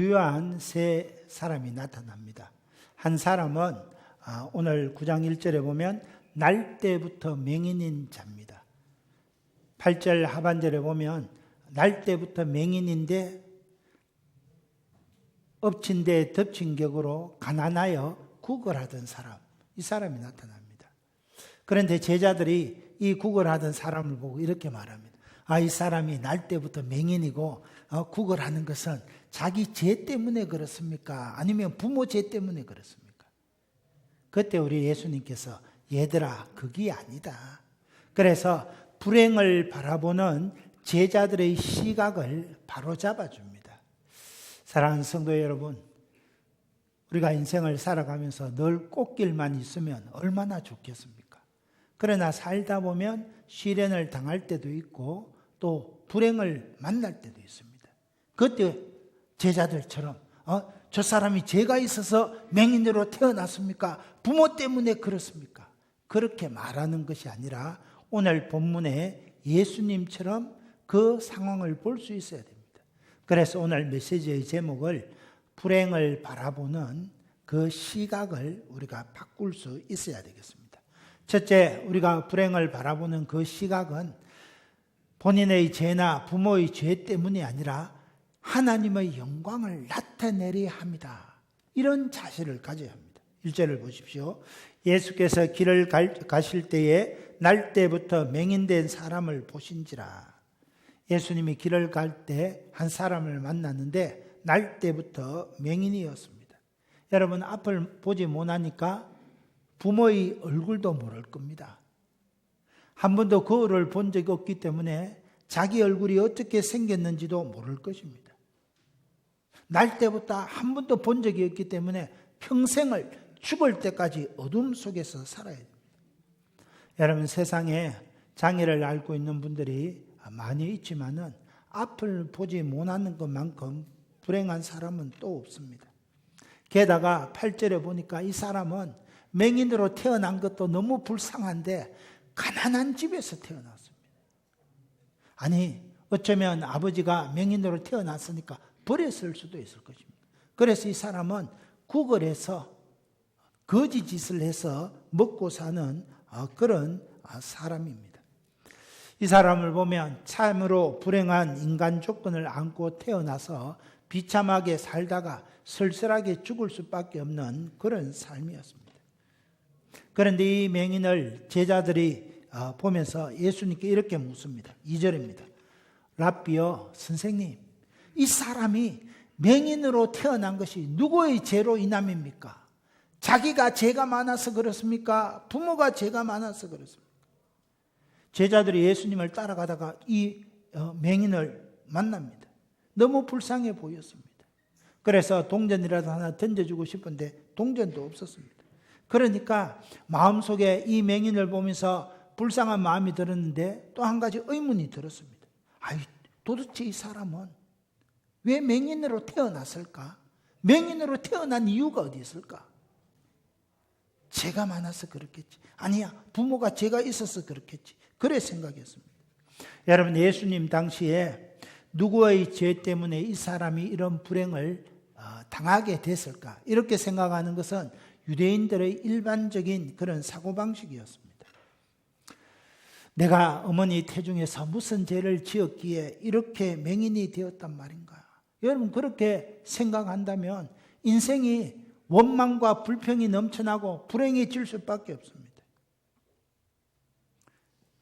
유효한 세 사람이 나타납니다. 한 사람은 오늘 9장 1절에 보면 날 때부터 맹인인 자입니다. 8절 하반절에 보면 날 때부터 맹인인데 엎친 데 덮친 격으로 가난하여 구걸하던 사람, 이 사람이 나타납니다. 그런데 제자들이 이 구걸하던 사람을 보고 이렇게 말합니다. 이 사람이 날 때부터 맹인이고 구걸하는 것은 자기 죄 때문에 그렇습니까? 아니면 부모 죄 때문에 그렇습니까? 그때 우리 예수님께서 얘들아 그게 아니다. 그래서 불행을 바라보는 제자들의 시각을 바로잡아 줍니다. 사랑하는 성도 여러분, 우리가 인생을 살아가면서 늘 꽃길만 있으면 얼마나 좋겠습니까? 그러나 살다 보면 시련을 당할 때도 있고 또 불행을 만날 때도 있습니다. 그때 제자들처럼 저 사람이 죄가 있어서 맹인으로 태어났습니까? 부모 때문에 그렇습니까? 그렇게 말하는 것이 아니라 오늘 본문에 예수님처럼 그 상황을 볼 수 있어야 됩니다. 그래서 오늘 메시지의 제목을 불행을 바라보는 그 시각을 우리가 바꿀 수 있어야 되겠습니다. 첫째, 우리가 불행을 바라보는 그 시각은 본인의 죄나 부모의 죄 때문이 아니라 하나님의 영광을 나타내려 합니다. 이런 자세를 가져야 합니다. 1절을 보십시오. 예수께서 길을 가실 때에 날 때부터 맹인된 사람을 보신지라. 예수님이 길을 갈 때 한 사람을 만났는데 날 때부터 맹인이었습니다. 여러분 앞을 보지 못하니까 부모의 얼굴도 모를 겁니다. 한 번도 거울을 본 적이 없기 때문에 자기 얼굴이 어떻게 생겼는지도 모를 것입니다. 날 때부터 한 번도 본 적이 없기 때문에 평생을 죽을 때까지 어둠 속에서 살아야 됩니다. 여러분 세상에 장애를 앓고 있는 분들이 많이 있지만은 앞을 보지 못하는 것만큼 불행한 사람은 또 없습니다. 게다가 8절에 보니까 이 사람은 맹인으로 태어난 것도 너무 불쌍한데 가난한 집에서 태어났습니다. 아니 어쩌면 아버지가 맹인으로 태어났으니까 버렸을 수도 있을 것입니다. 그래서 이 사람은 구걸해서 거지 짓을 해서 먹고 사는 그런 사람입니다. 이 사람을 보면 참으로 불행한 인간 조건을 안고 태어나서 비참하게 살다가 쓸쓸하게 죽을 수밖에 없는 그런 삶이었습니다. 그런데 이 맹인을 제자들이 보면서 예수님께 이렇게 묻습니다. 2절입니다. 랍비여 선생님, 이 사람이 맹인으로 태어난 것이 누구의 죄로 인함입니까? 자기가 죄가 많아서 그렇습니까? 부모가 죄가 많아서 그렇습니까? 제자들이 예수님을 따라가다가 이 맹인을 만납니다. 너무 불쌍해 보였습니다. 그래서 동전이라도 하나 던져주고 싶은데 동전도 없었습니다. 그러니까 마음속에 이 맹인을 보면서 불쌍한 마음이 들었는데 또 한 가지 의문이 들었습니다. 도대체 이 사람은 왜 맹인으로 태어났을까? 맹인으로 태어난 이유가 어디 있을까? 죄가 많아서 그렇겠지. 아니야, 부모가 죄가 있어서 그렇겠지. 그래 생각했습니다. 여러분 예수님 당시에 누구의 죄 때문에 이 사람이 이런 불행을 당하게 됐을까? 이렇게 생각하는 것은 유대인들의 일반적인 그런 사고방식이었습니다. 내가 어머니 태중에서 무슨 죄를 지었기에 이렇게 맹인이 되었단 말인가? 여러분 그렇게 생각한다면 인생이 원망과 불평이 넘쳐나고 불행해질 수밖에 없습니다.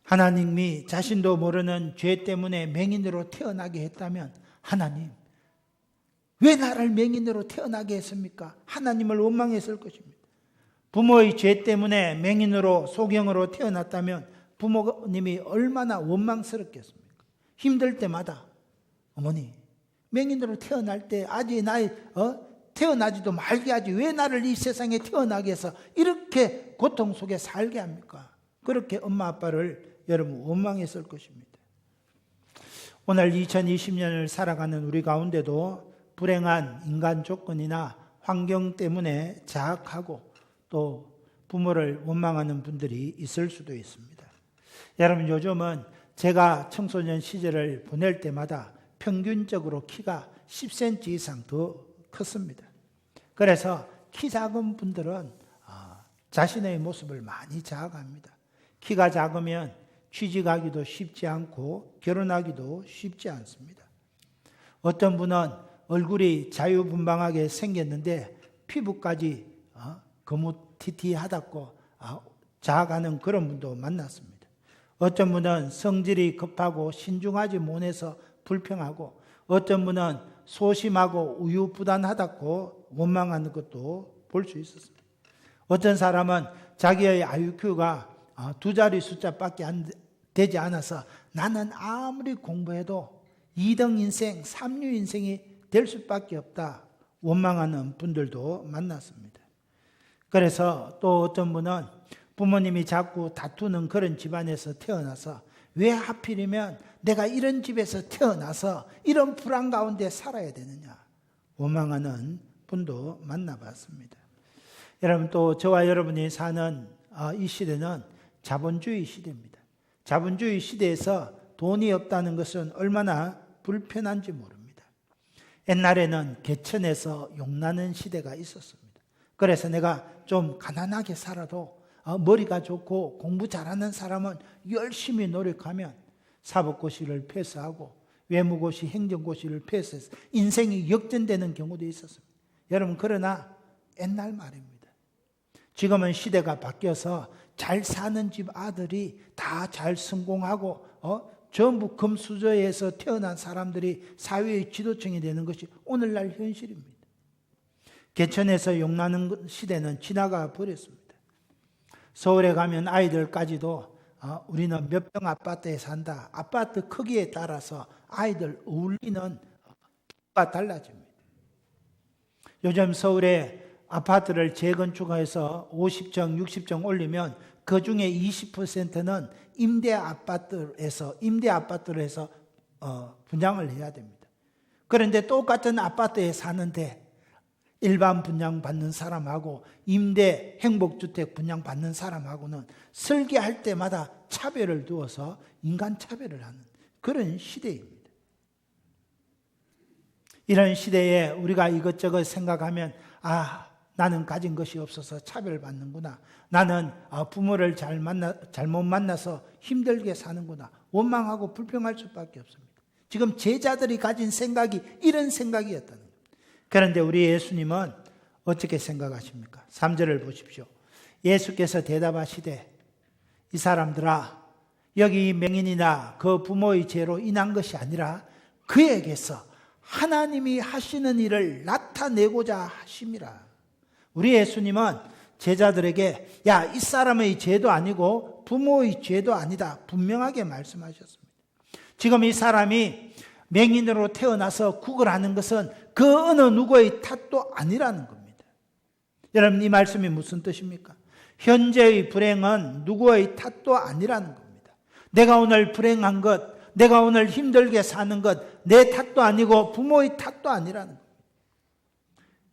하나님이 자신도 모르는 죄 때문에 맹인으로 태어나게 했다면 하나님 왜 나를 맹인으로 태어나게 했습니까? 하나님을 원망했을 것입니다. 부모의 죄 때문에 맹인으로 소경으로 태어났다면 부모님이 얼마나 원망스럽겠습니까? 힘들 때마다 어머니 맹인으로 태어날 때 아직 태어나지도 말게 하지 왜 나를 이 세상에 태어나게 해서 이렇게 고통 속에 살게 합니까? 그렇게 엄마 아빠를 여러분 원망했을 것입니다. 오늘 2020년을 살아가는 우리 가운데도 불행한 인간 조건이나 환경 때문에 자학하고 또 부모를 원망하는 분들이 있을 수도 있습니다. 여러분 요즘은 제가 청소년 시절을 보낼 때마다 평균적으로 키가 10cm 이상 더 컸습니다. 그래서 키 작은 분들은 자신의 모습을 많이 자각합니다. 키가 작으면 취직하기도 쉽지 않고 결혼하기도 쉽지 않습니다. 어떤 분은 얼굴이 자유분방하게 생겼는데 피부까지 거무튀튀하다고 자각하는 그런 분도 만났습니다. 어떤 분은 성질이 급하고 신중하지 못해서 불평하고, 어떤 분은 소심하고 우유부단하다고 원망하는 것도 볼 수 있었습니다. 어떤 사람은 자기의 IQ가 2자리 숫자밖에 되지 않아서 나는 아무리 공부해도 2등 인생, 3류 인생이 될 수밖에 없다 원망하는 분들도 만났습니다. 그래서 또 어떤 분은 부모님이 자꾸 다투는 그런 집안에서 태어나서 왜 하필이면 내가 이런 집에서 태어나서 이런 불안 가운데 살아야 되느냐 원망하는 분도 만나봤습니다. 여러분, 또 저와 여러분이 사는 이 시대는 자본주의 시대입니다. 자본주의 시대에서 돈이 없다는 것은 얼마나 불편한지 모릅니다. 옛날에는 개천에서 용나는 시대가 있었습니다. 그래서 내가 좀 가난하게 살아도 머리가 좋고 공부 잘하는 사람은 열심히 노력하면 사법고시를 패스하고 외무고시, 행정고시를 패스해서 인생이 역전되는 경우도 있었습니다. 여러분, 그러나 옛날 말입니다. 지금은 시대가 바뀌어서 잘 사는 집 아들이 다 잘 성공하고 전부 금수저에서 태어난 사람들이 사회의 지도층이 되는 것이 오늘날 현실입니다. 개천에서 용나는 시대는 지나가 버렸습니다. 서울에 가면 아이들까지도 우리는 몇 평 아파트에 산다. 아파트 크기에 따라서 아이들 어울리는 가 달라집니다. 요즘 서울에 아파트를 재건축해서 50층, 60층 올리면 그 중에 20%는 임대 아파트로 해서 분양을 해야 됩니다. 그런데 똑같은 아파트에 사는데 일반 분양 받는 사람하고 임대 행복주택 분양 받는 사람하고는 설계할 때마다 차별을 두어서 인간 차별을 하는 그런 시대입니다. 이런 시대에 우리가 이것저것 생각하면 나는 가진 것이 없어서 차별받는구나. 나는 부모를 잘못 만나서 힘들게 사는구나. 원망하고 불평할 수밖에 없습니다. 지금 제자들이 가진 생각이 이런 생각이었다는 겁니다. 그런데 우리 예수님은 어떻게 생각하십니까? 3절을 보십시오. 예수께서 대답하시되 이 사람들아, 여기 맹인이나 그 부모의 죄로 인한 것이 아니라 그에게서 하나님이 하시는 일을 나타내고자 하심이라. 우리 예수님은 제자들에게 이 사람의 죄도 아니고 부모의 죄도 아니다 분명하게 말씀하셨습니다. 지금 이 사람이 맹인으로 태어나서 구걸하는 것은 그 어느 누구의 탓도 아니라는 겁니다. 여러분, 이 말씀이 무슨 뜻입니까? 현재의 불행은 누구의 탓도 아니라는 겁니다. 내가 오늘 불행한 것, 내가 오늘 힘들게 사는 것, 내 탓도 아니고 부모의 탓도 아니라는 겁니다.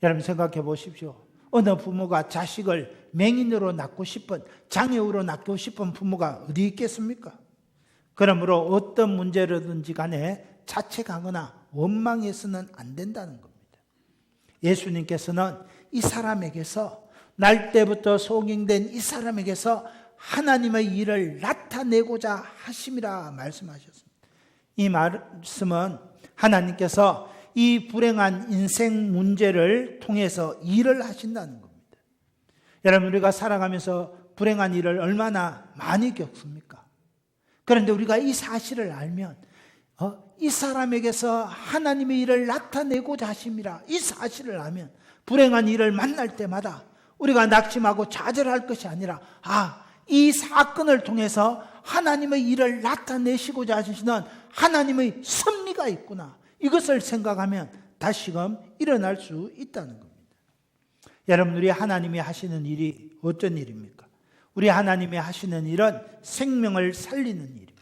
여러분, 생각해 보십시오. 어느 부모가 자식을 맹인으로 낳고 싶은, 장애우로 낳고 싶은 부모가 어디 있겠습니까? 그러므로 어떤 문제로든지 간에 자책하거나 원망해서는 안 된다는 겁니다. 예수님께서는 이 사람에게서, 날 때부터 속인된 이 사람에게서 하나님의 일을 나타내고자 하심이라 말씀하셨습니다. 이 말씀은 하나님께서 이 불행한 인생 문제를 통해서 일을 하신다는 겁니다. 여러분, 우리가 살아가면서 불행한 일을 얼마나 많이 겪습니까? 그런데 우리가 이 사실을 알면 이 사람에게서 하나님의 일을 나타내고자 하심이라, 이 사실을 알면 불행한 일을 만날 때마다 우리가 낙심하고 좌절할 것이 아니라 이 사건을 통해서 하나님의 일을 나타내시고자 하시는 하나님의 섭리가 있구나, 이것을 생각하면 다시금 일어날 수 있다는 겁니다. 여러분, 우리 하나님이 하시는 일이 어떤 일입니까? 우리 하나님이 하시는 일은 생명을 살리는 일입니다.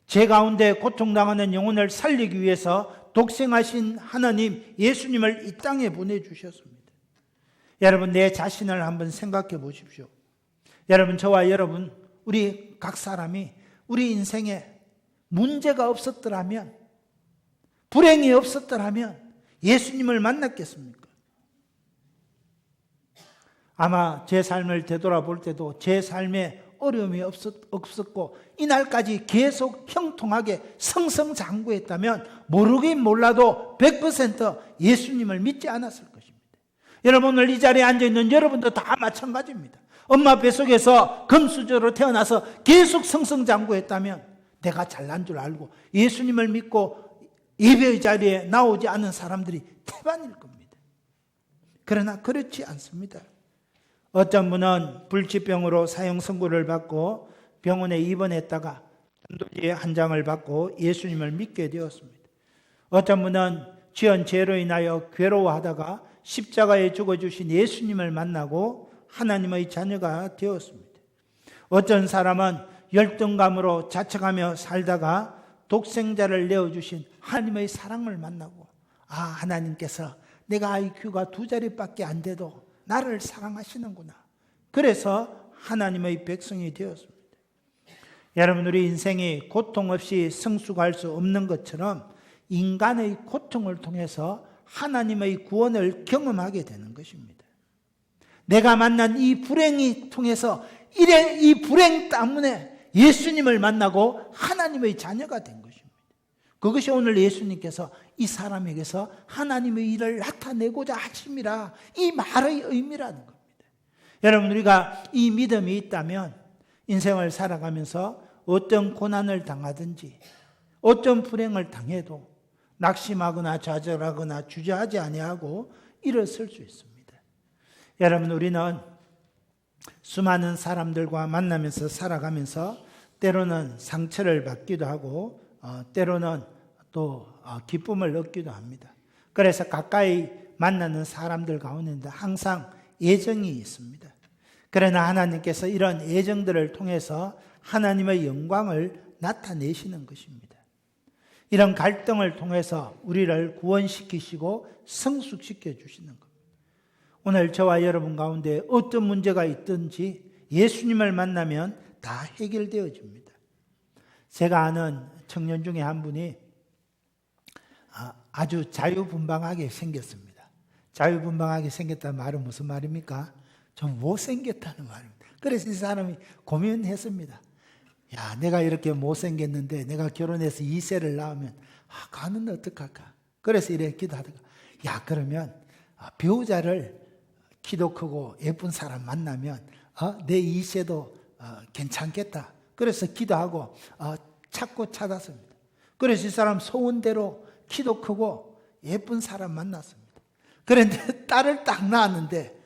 죄 가운데 고통당하는 영혼을 살리기 위해서 독생하신 하나님 예수님을 이 땅에 보내주셨습니다. 여러분, 내 자신을 한번 생각해 보십시오. 여러분, 저와 여러분, 우리 각 사람이 우리 인생에 문제가 없었더라면, 불행이 없었더라면 예수님을 만났겠습니까? 아마 제 삶을 되돌아볼 때도 제 삶에 어려움이 없었고 이날까지 계속 형통하게 승승장구했다면 모르긴 몰라도 100% 예수님을 믿지 않았을 것입니다. 여러분, 오늘 이 자리에 앉아있는 여러분도 다 마찬가지입니다. 엄마 뱃속에서 금수저로 태어나서 계속 승승장구했다면 내가 잘난 줄 알고 예수님을 믿고 예배의 자리에 나오지 않은 사람들이 태반일 겁니다. 그러나 그렇지 않습니다. 어떤 분은 불치병으로 사형 선고를 받고 병원에 입원했다가 전도지의 한 장을 받고 예수님을 믿게 되었습니다. 어떤 분은 지은 죄로 인하여 괴로워하다가 십자가에 죽어주신 예수님을 만나고 하나님의 자녀가 되었습니다. 어떤 사람은 열등감으로 자책하며 살다가 독생자를 내어주신 하나님의 사랑을 만나고 하나님께서 내가 IQ가 2자리밖에 안 돼도 나를 사랑하시는구나. 그래서 하나님의 백성이 되었습니다. 여러분, 우리 인생이 고통 없이 성숙할 수 없는 것처럼 인간의 고통을 통해서 하나님의 구원을 경험하게 되는 것입니다. 내가 만난 이 불행이 통해서 이 불행 때문에 예수님을 만나고 하나님의 자녀가 된 것입니다. 그것이 오늘 예수님께서 이 사람에게서 하나님의 일을 나타내고자 하심이라, 이 말의 의미라는 겁니다. 여러분, 우리가 이 믿음이 있다면 인생을 살아가면서 어떤 고난을 당하든지 어떤 불행을 당해도 낙심하거나 좌절하거나 주저하지 아니하고 일어설 수 있습니다. 여러분, 우리는 수많은 사람들과 만나면서 살아가면서 때로는 상처를 받기도 하고 때로는 또 기쁨을 얻기도 합니다. 그래서 가까이 만나는 사람들 가운데 항상 애정이 있습니다. 그러나 하나님께서 이런 애정들을 통해서 하나님의 영광을 나타내시는 것입니다. 이런 갈등을 통해서 우리를 구원시키시고 성숙시켜 주시는 겁니다. 오늘 저와 여러분 가운데 어떤 문제가 있든지 예수님을 만나면 다 해결되어집니다. 제가 아는 청년 중에 한 분이 아주 자유분방하게 생겼습니다. 자유분방하게 생겼다는 말은 무슨 말입니까? 좀 못생겼다는 말입니다. 그래서 이 사람이 고민했습니다. 야, 내가 이렇게 못생겼는데 내가 결혼해서 2세를 낳으면 가는 어떡할까? 그래서 이렇게 기도하다가 그러면 배우자를 키도 크고 예쁜 사람 만나면 내 2세도 괜찮겠다. 그래서 기도하고 찾고 찾았습니다. 그래서 이 사람 소원대로 키도 크고 예쁜 사람 만났습니다. 그런데 딸을 딱 낳았는데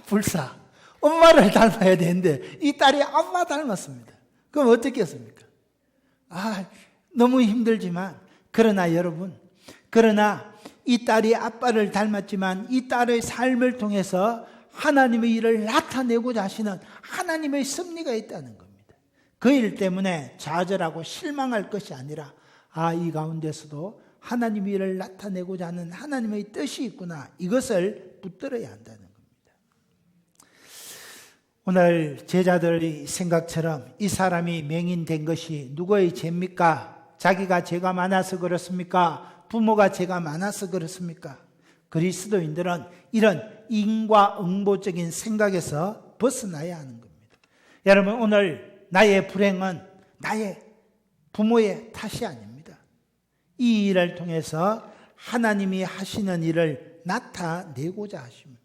불사 엄마를 닮아야 되는데 이 딸이 엄마 닮았습니다. 그럼 어떻게 했습니까? 너무 힘들지만 그러나 여러분, 이 딸이 아빠를 닮았지만 이 딸의 삶을 통해서 하나님의 일을 나타내고자 하시는 하나님의 섭리가 있다는 겁니다. 그 일 때문에 좌절하고 실망할 것이 아니라 이 가운데서도 하나님의 일을 나타내고자 하는 하나님의 뜻이 있구나, 이것을 붙들어야 한다는 겁니다. 오늘 제자들의 생각처럼 이 사람이 맹인된 것이 누구의 죄입니까? 자기가 죄가 많아서 그렇습니까? 부모가 죄가 많아서 그렇습니까? 그리스도인들은 이런 인과응보적인 생각에서 벗어나야 하는 겁니다. 여러분, 오늘 나의 불행은 나의 부모의 탓이 아닙니다. 이 일을 통해서 하나님이 하시는 일을 나타내고자 하십니다.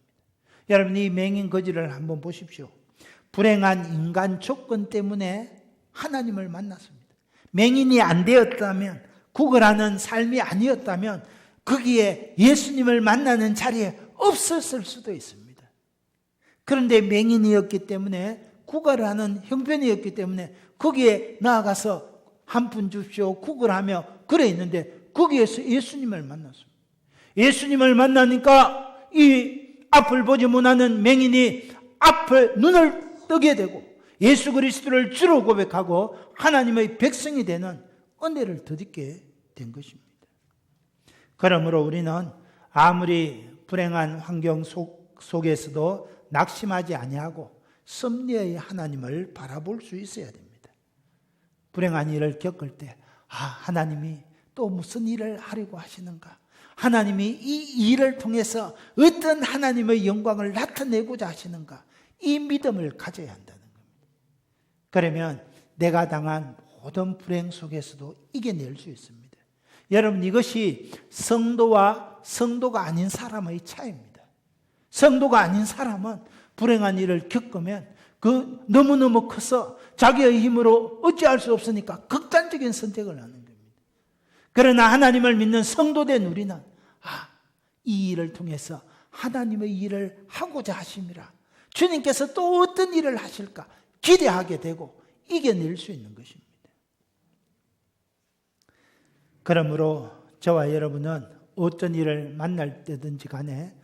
여러분, 이 맹인 거지를 한번 보십시오. 불행한 인간 조건 때문에 하나님을 만났습니다. 맹인이 안 되었다면, 구걸하는 삶이 아니었다면 거기에 예수님을 만나는 자리에 없었을 수도 있습니다. 그런데 맹인이었기 때문에, 구걸하는 형편이었기 때문에 거기에 나아가서 한 푼 줍시오 구걸하며 그래 있는데 거기에서 예수님을 만났습니다. 예수님을 만나니까 이 앞을 보지 못하는 맹인이 앞을 눈을 뜨게 되고 예수 그리스도를 주로 고백하고 하나님의 백성이 되는 은혜를 덧입게 된 것입니다. 그러므로 우리는 아무리 불행한 환경 속에서도 낙심하지 아니하고 섭리의 하나님을 바라볼 수 있어야 됩니다. 불행한 일을 겪을 때 하나님이 또 무슨 일을 하려고 하시는가? 하나님이 이 일을 통해서 어떤 하나님의 영광을 나타내고자 하시는가, 이 믿음을 가져야 한다는 겁니다. 그러면 내가 당한 모든 불행 속에서도 이겨낼 수 있습니다. 여러분, 이것이 성도와 성도가 아닌 사람의 차이입니다. 성도가 아닌 사람은 불행한 일을 겪으면 그 너무너무 커서 자기의 힘으로 어찌할 수 없으니까 극단적인 선택을 하는 겁니다. 그러나 하나님을 믿는 성도된 우리는 이 일을 통해서 하나님의 일을 하고자 하심이라, 주님께서 또 어떤 일을 하실까 기대하게 되고 이겨낼 수 있는 것입니다. 그러므로 저와 여러분은 어떤 일을 만날 때든지 간에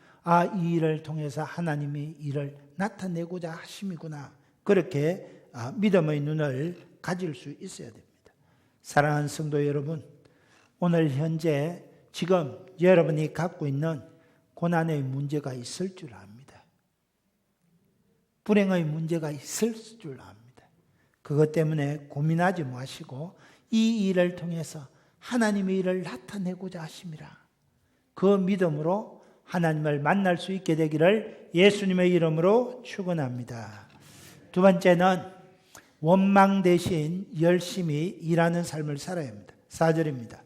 이 일을 통해서 하나님이 일을 나타내고자 하심이구나, 그렇게 믿음의 눈을 가질 수 있어야 됩니다. 사랑하는 성도 여러분, 오늘 현재 지금 여러분이 갖고 있는 고난의 문제가 있을 줄 압니다. 불행의 문제가 있을 줄 압니다. 그것 때문에 고민하지 마시고 이 일을 통해서 하나님의 일을 나타내고자 하심이라, 그 믿음으로 하나님을 만날 수 있게 되기를 예수님의 이름으로 축원합니다. 두 번째는 원망 대신 열심히 일하는 삶을 살아야 합니다. 4절입니다.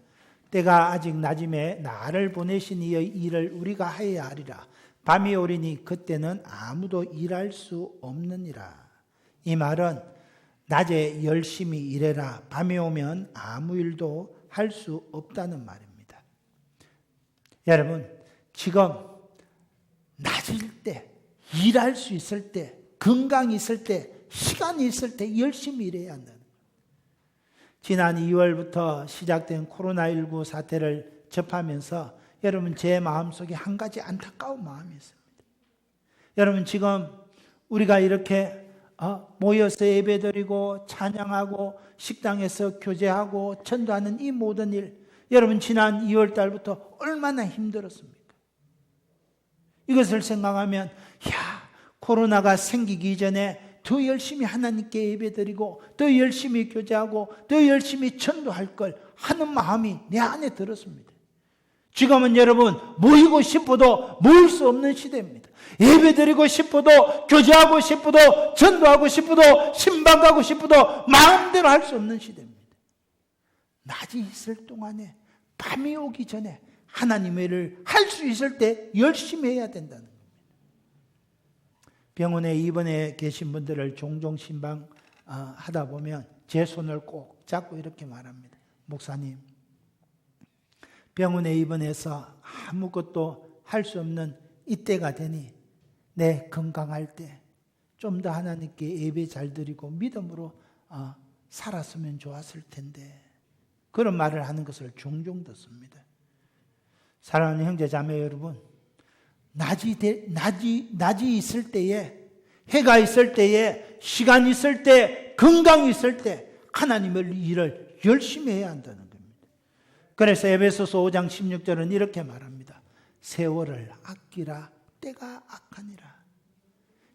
때가 아직 낮음에 나를 보내신 이의 일을 우리가 하여야 하리라. 밤이 오리니 그때는 아무도 일할 수 없느니라. 이 말은 낮에 열심히 일해라, 밤이 오면 아무 일도 할 수 없다는 말입니다. 여러분, 지금 낮일 때, 일할 수 있을 때, 건강이 있을 때, 시간이 있을 때 열심히 일해야 한다는 거예요. 지난 2월부터 시작된 코로나19 사태를 접하면서 여러분, 제 마음속에 한 가지 안타까운 마음이 있습니다. 여러분, 지금 우리가 이렇게 모여서 예배드리고 찬양하고 식당에서 교제하고 전도하는 이 모든 일, 여러분 지난 2월 달부터 얼마나 힘들었습니까? 이것을 생각하면 코로나가 생기기 전에 더 열심히 하나님께 예배드리고 더 열심히 교제하고 더 열심히 전도할 걸 하는 마음이 내 안에 들었습니다. 지금은 여러분 모이고 싶어도 모일 수 없는 시대입니다. 예배드리고 싶어도, 교제하고 싶어도, 전도하고 싶어도, 신방 가고 싶어도 마음대로 할 수 없는 시대입니다. 낮이 있을 동안에, 밤이 오기 전에 하나님의 일을 할 수 있을 때 열심히 해야 된다는 겁니다. 병원에 입원해 계신 분들을 종종 신방 하다 보면 제 손을 꼭 잡고 이렇게 말합니다. 목사님, 병원에 입원해서 아무것도 할 수 없는 이때가 되니 내 건강할 때 좀 더 하나님께 예배 잘 드리고 믿음으로 살았으면 좋았을 텐데, 그런 말을 하는 것을 종종 듣습니다. 사랑하는 형제 자매 여러분, 낮이 있을 때에, 해가 있을 때에, 시간이 있을 때, 건강이 있을 때 하나님의 일을 열심히 해야 한다는 겁니다. 그래서 에베소서 5장 16절은 이렇게 말합니다. 세월을 아끼라, 때가 악하니라.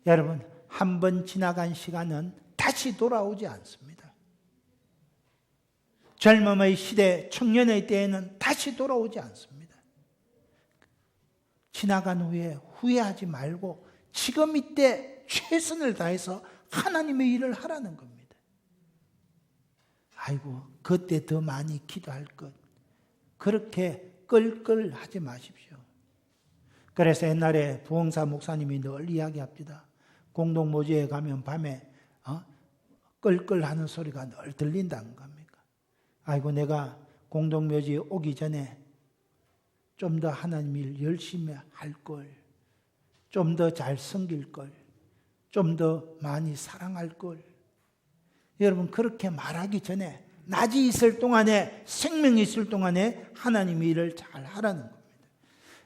여러분, 한 번 지나간 시간은 다시 돌아오지 않습니다. 젊음의 시대, 청년의 때에는 다시 돌아오지 않습니다. 지나간 후에 후회하지 말고 지금 이때 최선을 다해서 하나님의 일을 하라는 겁니다. 아이고, 그때 더 많이 기도할 것, 그렇게 끌끌하지 마십시오. 그래서 옛날에 부흥사 목사님이 늘 이야기합니다. 공동모지에 가면 밤에 끌끌하는 소리가 늘 들린다는 겁니까? 아이고, 내가 공동묘지 오기 전에 좀 더 하나님 일 열심히 할 걸, 좀 더 잘 섬길 걸, 좀 더 많이 사랑할 걸. 여러분, 그렇게 말하기 전에 낮이 있을 동안에, 생명이 있을 동안에 하나님의 일을 잘 하라는 겁니다.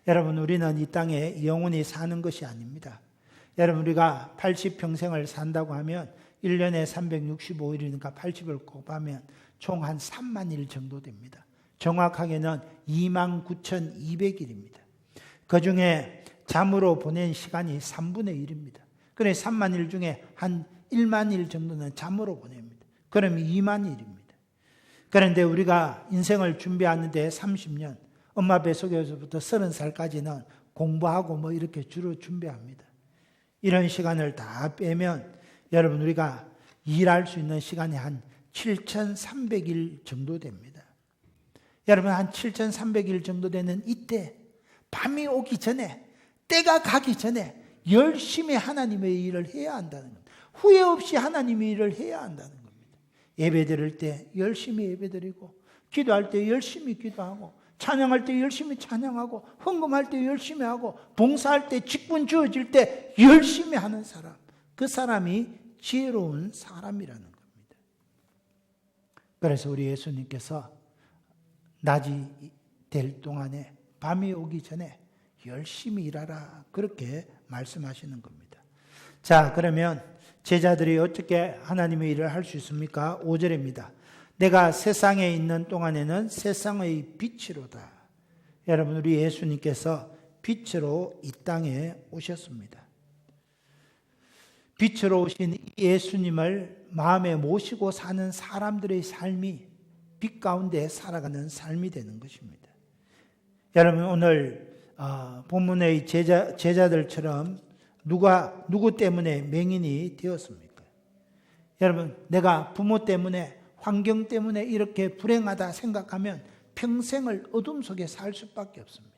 여러분, 우리는 이 땅에 영원히 사는 것이 아닙니다. 여러분, 우리가 80평생을 산다고 하면 1년에 365일이니까 80을 곱하면 총 한 3만 일 정도 됩니다. 정확하게는 29,200일입니다. 그 중에 잠으로 보낸 시간이 3분의 1입니다. 그래서 3만 일 중에 한 1만 일 정도는 잠으로 보냅니다. 그러면 2만 일입니다. 그런데 우리가 인생을 준비하는데 30년, 엄마 뱃속에서부터 30살까지는 공부하고 뭐 이렇게 주로 준비합니다. 이런 시간을 다 빼면 여러분 우리가 일할 수 있는 시간이 한 7,300일 정도 됩니다. 여러분 한 7,300일 정도 되는 이때 밤이 오기 전에 때가 가기 전에 열심히 하나님의 일을 해야 한다는 겁니다. 후회 없이 하나님의 일을 해야 한다는 겁니다. 예배 드릴 때 열심히 예배 드리고 기도할 때 열심히 기도하고 찬양할 때 열심히 찬양하고 헌금할 때 열심히 하고 봉사할 때 직분 주어질 때 열심히 하는 사람, 그 사람이 지혜로운 사람이라는 겁니다. 그래서 우리 예수님께서 낮이 될 동안에 밤이 오기 전에 열심히 일하라 그렇게 말씀하시는 겁니다. 자, 그러면 제자들이 어떻게 하나님의 일을 할 수 있습니까? 5절입니다. 내가 세상에 있는 동안에는 세상의 빛이로다. 여러분 우리 예수님께서 빛으로 이 땅에 오셨습니다. 빛으로 오신 예수님을 마음에 모시고 사는 사람들의 삶이 빛 가운데 살아가는 삶이 되는 것입니다. 여러분 오늘 본문의 제자들처럼 누구 때문에 맹인이 되었습니까? 여러분 내가 부모 때문에 환경 때문에 이렇게 불행하다 생각하면 평생을 어둠 속에 살 수밖에 없습니다.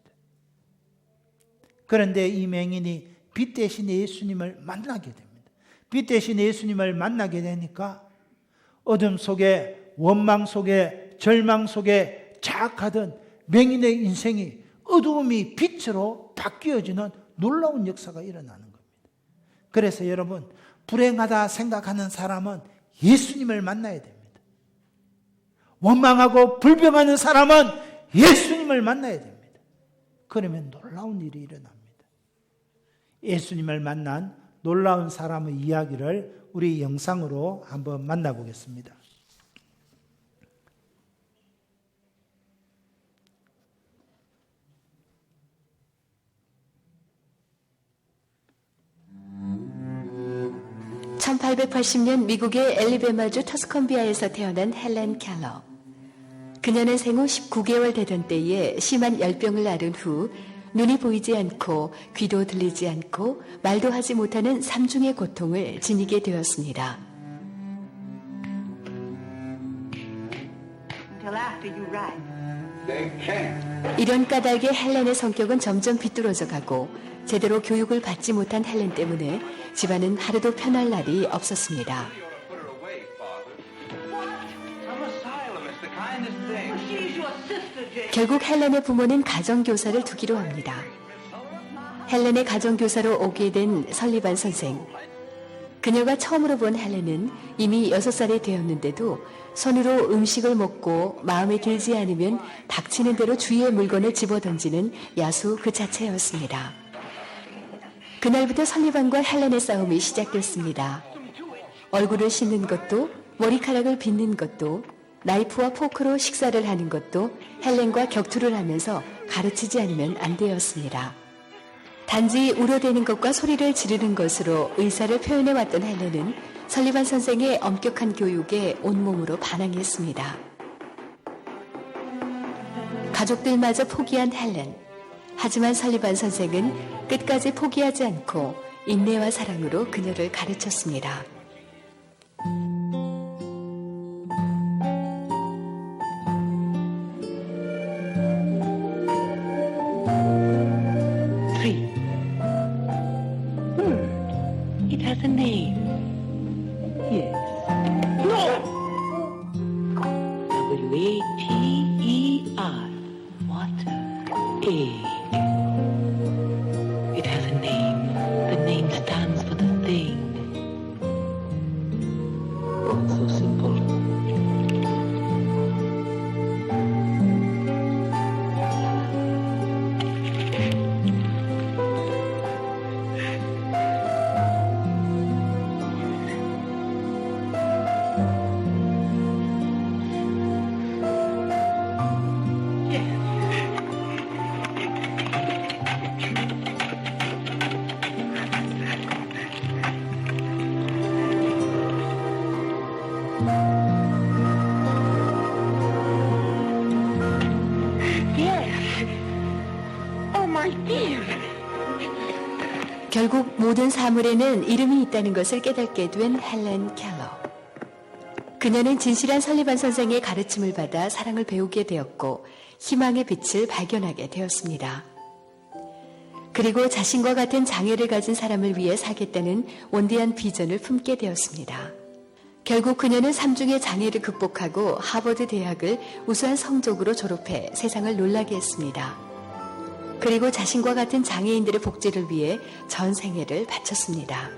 그런데 이 맹인이 빛 대신 예수님을 만나게 됩니다. 빛 대신 예수님을 만나게 되니까 어둠 속에 원망 속에 절망 속에 자악하던 맹인의 인생이 어두움이 빛으로 바뀌어지는 놀라운 역사가 일어나는 겁니다. 그래서 여러분 불행하다 생각하는 사람은 예수님을 만나야 됩니다. 원망하고 불평하는 사람은 예수님을 만나야 됩니다. 그러면 놀라운 일이 일어납니다. 예수님을 만난 놀라운 사람의 이야기를 우리 영상으로 한번 만나보겠습니다. (1880년) 미국의 엘리베마주 터스컨비아에서 태어난 헬렌 켈러. 그녀는 생후 19개월 되던 때에 심한 열병을 앓은 후 눈이 보이지 않고 귀도 들리지 않고 말도 하지 못하는 삼중의 고통을 지니게 되었습니다. 이런 까닭에 헬렌의 성격은 점점 비뚤어져 가고 제대로 교육을 받지 못한 헬렌 때문에 집안은 하루도 편할 날이 없었습니다. 결국 헬렌의 부모는 가정교사를 두기로 합니다. 헬렌의 가정교사로 오게 된 설리반 선생. 그녀가 처음으로 본 헬렌은 이미 6살이 되었는데도 손으로 음식을 먹고 마음에 들지 않으면 닥치는 대로 주위의 물건을 집어던지는 야수 그 자체였습니다. 그날부터 설리반과 헬렌의 싸움이 시작됐습니다. 얼굴을 씻는 것도 머리카락을 빗는 것도 나이프와 포크로 식사를 하는 것도 헬렌과 격투를 하면서 가르치지 않으면 안 되었습니다. 단지 울어대는 것과 소리를 지르는 것으로 의사를 표현해왔던 헬렌은 설리반 선생의 엄격한 교육에 온몸으로 반항했습니다. 가족들마저 포기한 헬렌. 하지만 설리반 선생은 끝까지 포기하지 않고 인내와 사랑으로 그녀를 가르쳤습니다. It has a name. Yes. No! W-A-T-E-R. Water. Egg. It has a name. The name stands for the thing. Oh, it's so simple. 결국 모든 사물에는 이름이 있다는 것을 깨닫게 된 헬렌 켈러. 그녀는 진실한 설리반 선생의 가르침을 받아 사랑을 배우게 되었고 희망의 빛을 발견하게 되었습니다. 그리고 자신과 같은 장애를 가진 사람을 위해 살겠다는 원대한 비전을 품게 되었습니다. 결국 그녀는 삼중의 장애를 극복하고 하버드 대학을 우수한 성적으로 졸업해 세상을 놀라게 했습니다. 그리고 자신과 같은 장애인들의 복지를 위해 전 생애를 바쳤습니다.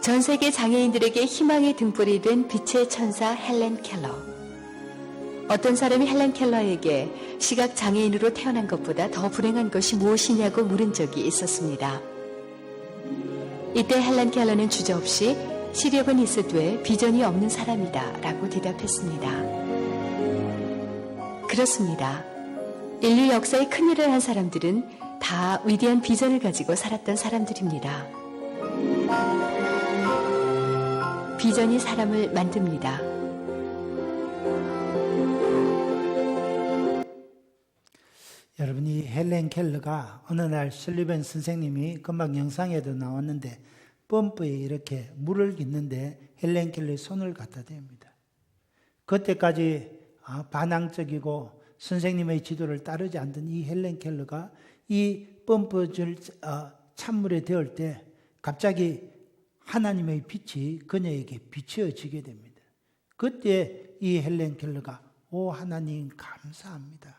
전 세계 장애인들에게 희망의 등불이 된 빛의 천사 헬렌 켈러. 어떤 사람이 헬렌 켈러에게 시각 장애인으로 태어난 것보다 더 불행한 것이 무엇이냐고 물은 적이 있었습니다. 이때 헬렌 켈러는 주저없이 시력은 있으되 비전이 없는 사람이다 라고 대답했습니다. 그렇습니다. 인류 역사에 큰일을 한 사람들은 다 위대한 비전을 가지고 살았던 사람들입니다. 비전이 사람을 만듭니다. 여러분, 이 헬렌 켈러가 어느 날 설리반 선생님이 금방 영상에도 나왔는데 펌프에 이렇게 물을 깃는데 헬렌 켈러의 손을 갖다 댑니다. 그때까지 반항적이고 선생님의 지도를 따르지 않던 이 헬렌 켈러가 이 펌프줄 찬물에 데울 때 갑자기 하나님의 빛이 그녀에게 비추어지게 됩니다. 그때 이 헬렌 켈러가 오 하나님 감사합니다.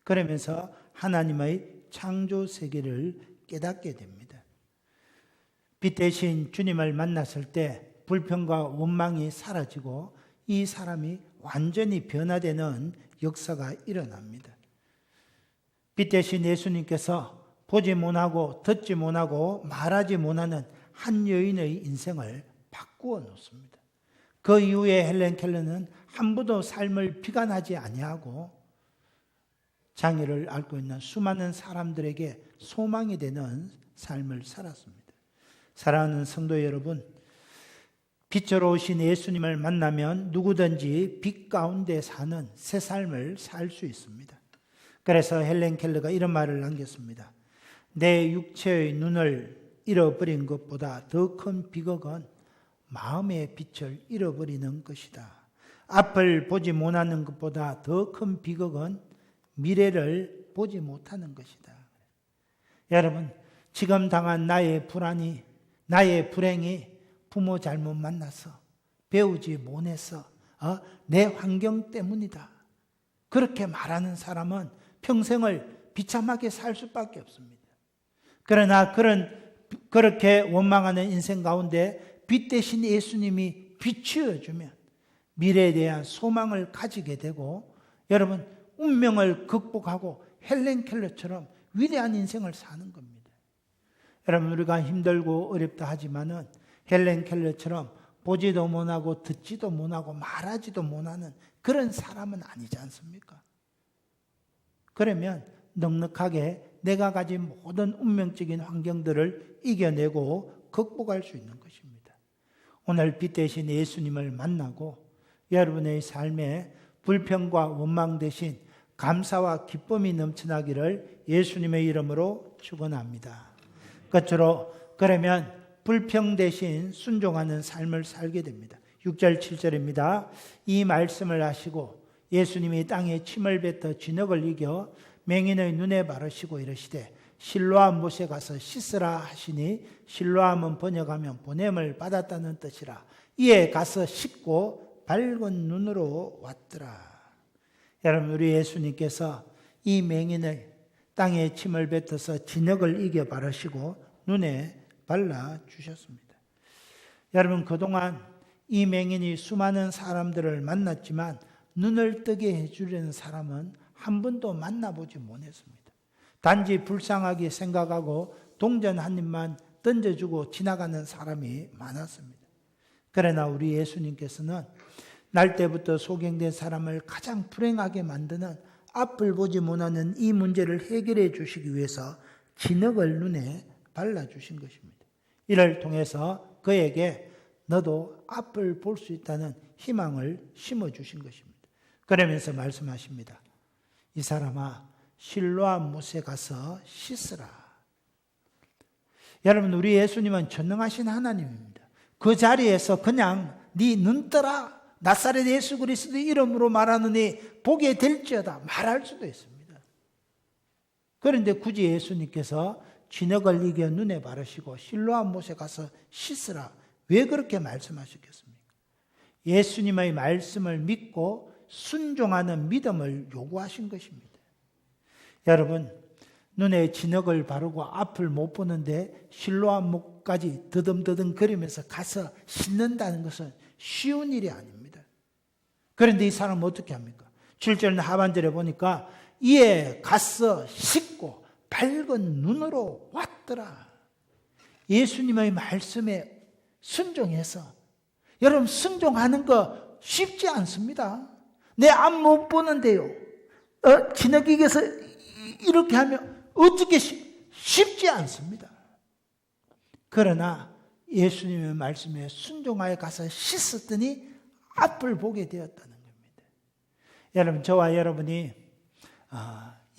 그러면서 하나님의 창조 세계를 깨닫게 됩니다. 빛 대신 주님을 만났을 때 불평과 원망이 사라지고 이 사람이 완전히 변화되는 역사가 일어납니다. 빛 대신 예수님께서 보지 못하고 듣지 못하고 말하지 못하는 한 여인의 인생을 바꾸어 놓습니다. 그 이후에 헬렌 켈러는 한 번도 삶을 비관하지 아니하고 장애를 앓고 있는 수많은 사람들에게 소망이 되는 삶을 살았습니다. 사랑하는 성도 여러분, 빛으로 오신 예수님을 만나면 누구든지 빛 가운데 사는 새 삶을 살 수 있습니다. 그래서 헬렌 켈러가 이런 말을 남겼습니다. 내 육체의 눈을 잃어버린 것보다 더 큰 비극은 마음의 빛을 잃어버리는 것이다. 앞을 보지 못하는 것보다 더 큰 비극은 미래를 보지 못하는 것이다. 여러분, 지금 당한 나의 불안이, 나의 불행이 부모 잘못 만나서, 배우지 못해서, 내 환경 때문이다. 그렇게 말하는 사람은 평생을 비참하게 살 수밖에 없습니다. 그러나 그렇게 원망하는 인생 가운데 빛 대신 예수님이 비추어주면 미래에 대한 소망을 가지게 되고 여러분 운명을 극복하고 헬렌 켈러처럼 위대한 인생을 사는 겁니다. 여러분 우리가 힘들고 어렵다 하지만은 헬렌 켈러처럼 보지도 못하고 듣지도 못하고 말하지도 못하는 그런 사람은 아니지 않습니까? 그러면 넉넉하게 내가 가진 모든 운명적인 환경들을 이겨내고 극복할 수 있는 것입니다. 오늘 빛 대신 예수님을 만나고 여러분의 삶에 불평과 원망 대신 감사와 기쁨이 넘쳐나기를 예수님의 이름으로 축원합니다. 끝으로 그러면 불평 대신 순종하는 삶을 살게 됩니다. 6절 7절입니다. 이 말씀을 하시고 예수님이 땅에 침을 뱉어 진흙을 이겨 맹인의 눈에 바르시고 이르시되 실로암 못에 가서 씻으라 하시니 실로암은 번역하면 보냄을 받았다는 뜻이라. 이에 가서 씻고 밝은 눈으로 왔더라. 여러분 우리 예수님께서 이 맹인을 땅에 침을 뱉어서 진흙을 이겨 바르시고 눈에 발라주셨습니다. 여러분 그동안 이 맹인이 수많은 사람들을 만났지만 눈을 뜨게 해주려는 사람은 한 번도 만나보지 못했습니다. 단지 불쌍하게 생각하고 동전 한 입만 던져주고 지나가는 사람이 많았습니다. 그러나 우리 예수님께서는 날 때부터 소경된 사람을 가장 불행하게 만드는 앞을 보지 못하는 이 문제를 해결해 주시기 위해서 진흙을 눈에 발라주신 것입니다. 이를 통해서 그에게 너도 앞을 볼 수 있다는 희망을 심어주신 것입니다. 그러면서 말씀하십니다. 이 사람아 실로암 못에 가서 씻으라. 여러분, 우리 예수님은 전능하신 하나님입니다. 그 자리에서 그냥 네 눈떠라 나사렛 예수 그리스도 이름으로 말하느니 보게 될지어다 말할 수도 있습니다. 그런데 굳이 예수님께서 진흙을 이겨 눈에 바르시고 실로암 못에 가서 씻으라, 왜 그렇게 말씀하셨겠습니까? 예수님의 말씀을 믿고 순종하는 믿음을 요구하신 것입니다. 여러분, 눈에 진흙을 바르고 앞을 못 보는데 실로암 못까지 더듬더듬 거리면서 가서 씻는다는 것은 쉬운 일이 아닙니다. 그런데 이 사람은 어떻게 합니까? 7절 하반절에 보니까 이에 가서 씻고 밝은 눈으로 왔더라. 예수님의 말씀에 순종해서, 여러분, 순종하는 거 쉽지 않습니다. 내 앞 못 보는데요, 진흙이 이겨서 이렇게 하면 어떻게 쉽지 않습니다. 그러나 예수님의 말씀에 순종하여 가서 씻었더니 앞을 보게 되었다는 겁니다. 여러분, 저와 여러분이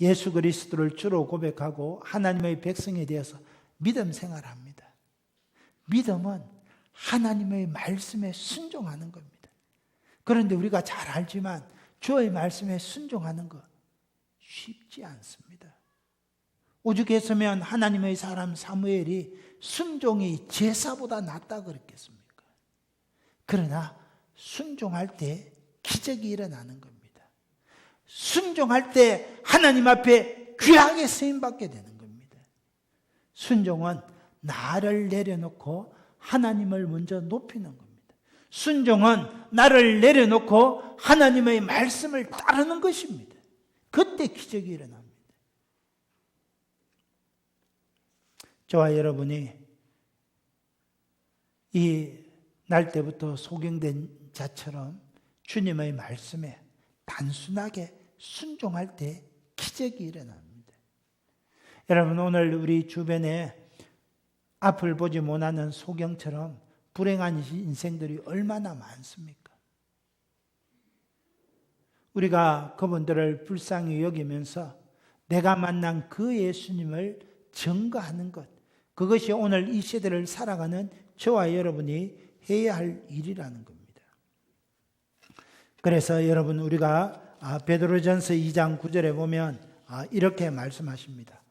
예수 그리스도를 주로 고백하고 하나님의 백성이 되어서 믿음 생활합니다. 믿음은 하나님의 말씀에 순종하는 겁니다. 그런데 우리가 잘 알지만 주의 말씀에 순종하는 거 쉽지 않습니다. 오죽했으면 하나님의 사람 사무엘이 순종이 제사보다 낫다 그랬겠습니까? 그러나 순종할 때 기적이 일어나는 겁니다. 순종할 때 하나님 앞에 귀하게 쓰임받게 되는 겁니다. 순종은 나를 내려놓고 하나님을 먼저 높이는 겁니다. 순종은 나를 내려놓고 하나님의 말씀을 따르는 것입니다. 그때 기적이 일어납니다. 저와 여러분이 이 날 때부터 소경된 자처럼 주님의 말씀에 단순하게 순종할 때 기적이 일어납니다. 여러분, 오늘 우리 주변에 앞을 보지 못하는 소경처럼 불행한 인생들이 얼마나 많습니까? 우리가 그분들을 불쌍히 여기면서 내가 만난 그 예수님을 증거하는 것, 그것이 오늘 이 시대를 살아가는 저와 여러분이 해야 할 일이라는 겁니다. 그래서 여러분, 우리가 베드로전서 2장 9절에 보면 이렇게 말씀하십니다.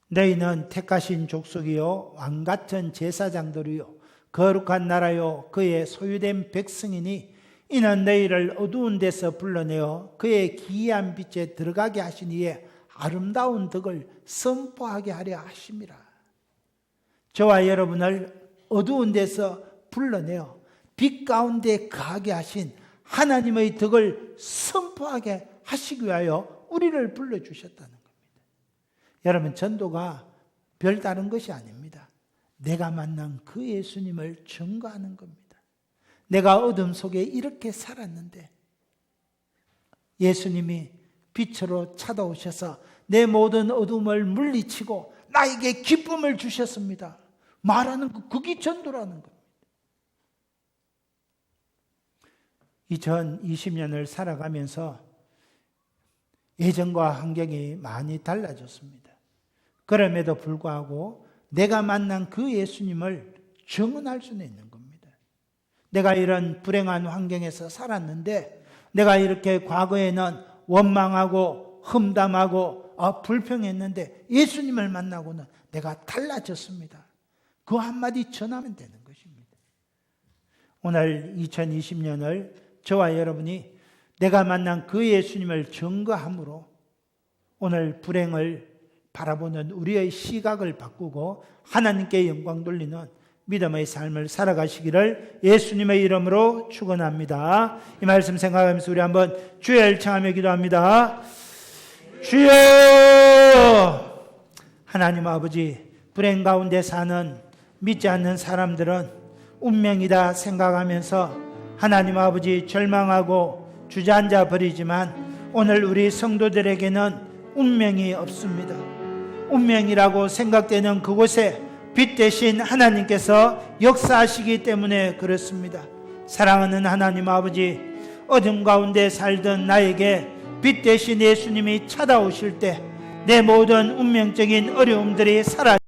너희는 택하신 족속이요 왕같은 제사장들이요 거룩한 나라요 그의 소유된 백성이니 이는 너희를 어두운 데서 불러내어 그의 기이한 빛에 들어가게 하신 이에 아름다운 덕을 선포하게 하려 하심이라. 저와 여러분을 어두운 데서 불러내어 빛 가운데 거하게 하신 하나님의 덕을 선포하게 하시기 위하여 우리를 불러주셨다는 겁니다. 여러분, 전도가 별다른 것이 아닙니다. 내가 만난 그 예수님을 증거하는 겁니다. 내가 어둠 속에 이렇게 살았는데 예수님이 빛으로 찾아오셔서 내 모든 어둠을 물리치고 나에게 기쁨을 주셨습니다. 말하는 거, 그게 전도라는 겁니다. 2020년을 살아가면서 예전과 환경이 많이 달라졌습니다. 그럼에도 불구하고 내가 만난 그 예수님을 증언할 수는 있는 겁니다. 내가 이런 불행한 환경에서 살았는데 내가 이렇게 과거에는 원망하고 험담하고 불평했는데 예수님을 만나고는 내가 달라졌습니다. 그 한마디 전하면 되는 것입니다. 오늘 2020년을 저와 여러분이 내가 만난 그 예수님을 증거함으로 오늘 불행을 바라보는 우리의 시각을 바꾸고 하나님께 영광 돌리는 믿음의 삶을 살아가시기를 예수님의 이름으로 축원합니다. 이 말씀 생각하면서 우리 한번 주여 청하며 기도합니다. 주여! 하나님 아버지, 불행 가운데 사는 믿지 않는 사람들은 운명이다 생각하면서 하나님 아버지 절망하고 주저앉아 버리지만 오늘 우리 성도들에게는 운명이 없습니다. 운명이라고 생각되는 그곳에 빛 대신 하나님께서 역사하시기 때문에 그렇습니다. 사랑하는 하나님 아버지, 어둠 가운데 살던 나에게 빛 대신 예수님이 찾아오실 때 내 모든 운명적인 어려움들이 사라져